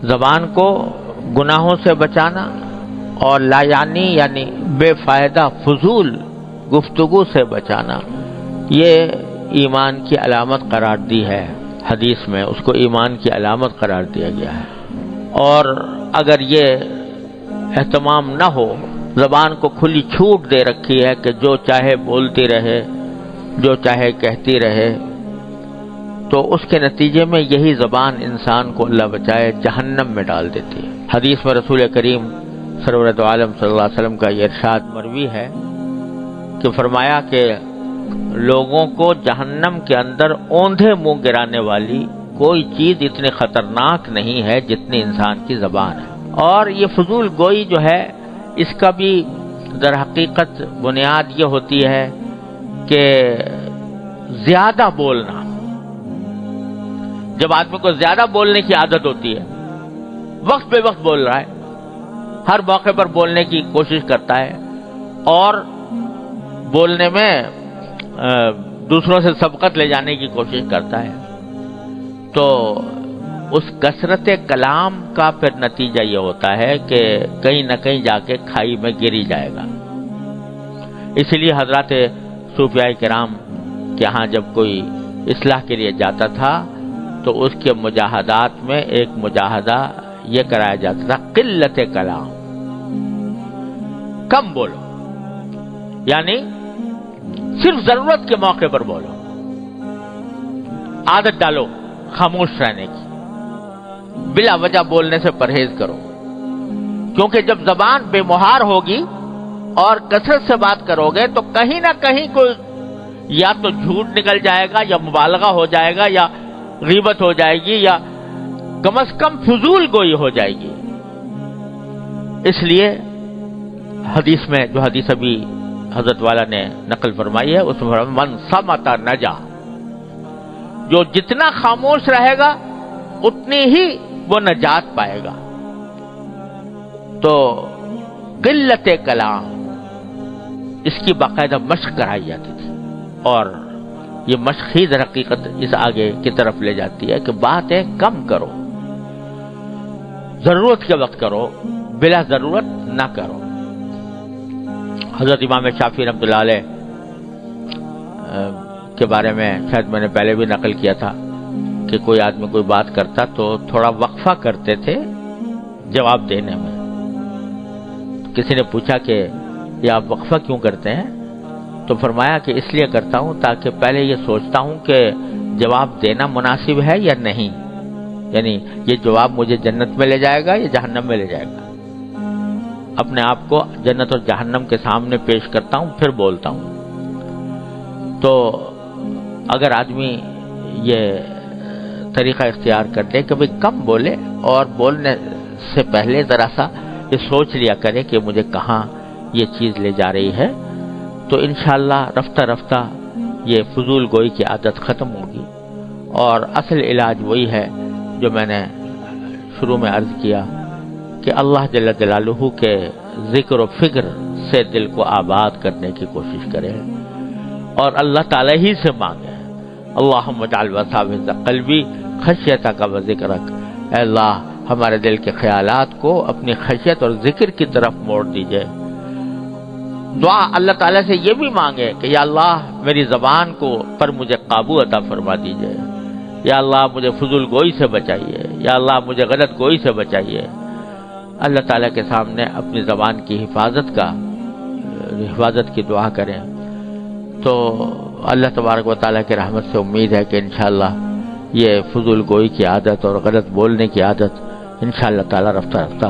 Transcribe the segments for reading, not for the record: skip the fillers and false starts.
زبان کو گناہوں سے بچانا اور لا یعنی بے فائدہ فضول گفتگو سے بچانا، یہ ایمان کی علامت قرار دی ہے حدیث میں، اس کو ایمان کی علامت قرار دیا گیا ہے۔ اور اگر یہ اہتمام نہ ہو، زبان کو کھلی چھوٹ دے رکھی ہے کہ جو چاہے بولتی رہے، جو چاہے کہتی رہے، تو اس کے نتیجے میں یہی زبان انسان کو اللہ بچائے جہنم میں ڈال دیتی ہے۔ حدیث میں رسول کریم سرورت عالم صلی اللہ علیہ وسلم کا یہ ارشاد مروی ہے کہ فرمایا کہ لوگوں کو جہنم کے اندر اوندھے منہ گرانے والی کوئی چیز اتنی خطرناک نہیں ہے جتنی انسان کی زبان ہے۔ اور یہ فضول گوئی جو ہے، اس کا بھی در حقیقت بنیاد یہ ہوتی ہے کہ زیادہ بولنا۔ جب آدمی کو زیادہ بولنے کی عادت ہوتی ہے، وقت بے وقت بول رہا ہے، ہر موقع پر بولنے کی کوشش کرتا ہے اور بولنے میں دوسروں سے سبقت لے جانے کی کوشش کرتا ہے، تو اس کثرت کلام کا پھر نتیجہ یہ ہوتا ہے کہ کہیں نہ کہیں جا کے کھائی میں گری جائے گا۔ اسی لیے حضرات صوفیاء کرام کے ہاں جب کوئی اصلاح کے لیے جاتا تھا تو اس کے مجاہدات میں ایک مجاہدہ یہ کرایا جاتا تھا، قلت کلام، کم بولو، یعنی صرف ضرورت کے موقع پر بولو، عادت ڈالو خاموش رہنے کی، بلا وجہ بولنے سے پرہیز کرو، کیونکہ جب زبان بے مہار ہوگی اور کثرت سے بات کرو گے تو کہیں نہ کہیں کوئی یا تو جھوٹ نکل جائے گا یا مبالغہ ہو جائے گا یا غیبت ہو جائے گی یا کم از کم فضول گوئی ہو جائے گی۔ اس لیے حدیث میں جو حدیث ابھی حضرت والا نے نقل فرمائی ہے، اس میں من صمت نجا، جو جتنا خاموش رہے گا اتنی ہی وہ نجات پائے گا۔ تو قلت کلام، اس کی باقاعدہ مشق کرائی جاتی تھی، اور یہ مشق ہی در حقیقت اس آگے کی طرف لے جاتی ہے کہ باتیں کم کرو، ضرورت کے وقت کرو، بلا ضرورت نہ کرو۔ حضرت امام شافعی رحمۃ اللہ علیہ کے بارے میں شاید میں نے پہلے بھی نقل کیا تھا کہ کوئی آدمی کوئی بات کرتا تو تھوڑا وقفہ کرتے تھے جواب دینے میں۔ کسی نے پوچھا کہ یہ آپ وقفہ کیوں کرتے ہیں؟ تو فرمایا کہ اس لیے کرتا ہوں تاکہ پہلے یہ سوچتا ہوں کہ جواب دینا مناسب ہے یا نہیں، یعنی یہ جواب مجھے جنت میں لے جائے گا یا جہنم میں لے جائے گا۔ اپنے آپ کو جنت اور جہنم کے سامنے پیش کرتا ہوں پھر بولتا ہوں۔ تو اگر آدمی یہ طریقہ اختیار کر لے کہ بھئی کم بولے اور بولنے سے پہلے ذرا سا یہ سوچ لیا کرے کہ مجھے کہاں یہ چیز لے جا رہی ہے، تو انشاءاللہ رفتہ رفتہ یہ فضول گوئی کی عادت ختم ہوگی۔ اور اصل علاج وہی ہے جو میں نے شروع میں عرض کیا کہ اللہ جل جلالہ کے ذکر و فکر سے دل کو آباد کرنے کی کوشش کرے اور اللہ تعالی ہی سے مانگے، اللہم اجعل وساوس قلبی خشیتک و ذکرک، اے اللہ ہمارے دل کے خیالات کو اپنی خشیت اور ذکر کی طرف موڑ دیجئے۔ دعا اللہ تعالیٰ سے یہ بھی مانگے کہ یا اللہ میری زبان کو پر مجھے قابو عطا فرما دیجئے، یا اللہ مجھے فضول گوئی سے بچائیے، یا اللہ مجھے غلط گوئی سے بچائیے۔ اللہ تعالیٰ کے سامنے اپنی زبان کی حفاظت کی دعا کریں تو اللہ تبارک و تعالیٰ کی رحمت سے امید ہے کہ انشاءاللہ یہ فضول گوئی کی عادت اور غلط بولنے کی عادت انشاءاللہ تعالیٰ رفتہ رفتہ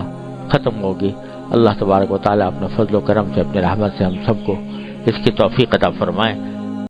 ختم ہوگی۔ اللہ تبارک و تعالیٰ اپنے فضل و کرم سے، اپنے رحمت سے ہم سب کو اس کی توفیق عطا فرمائیں۔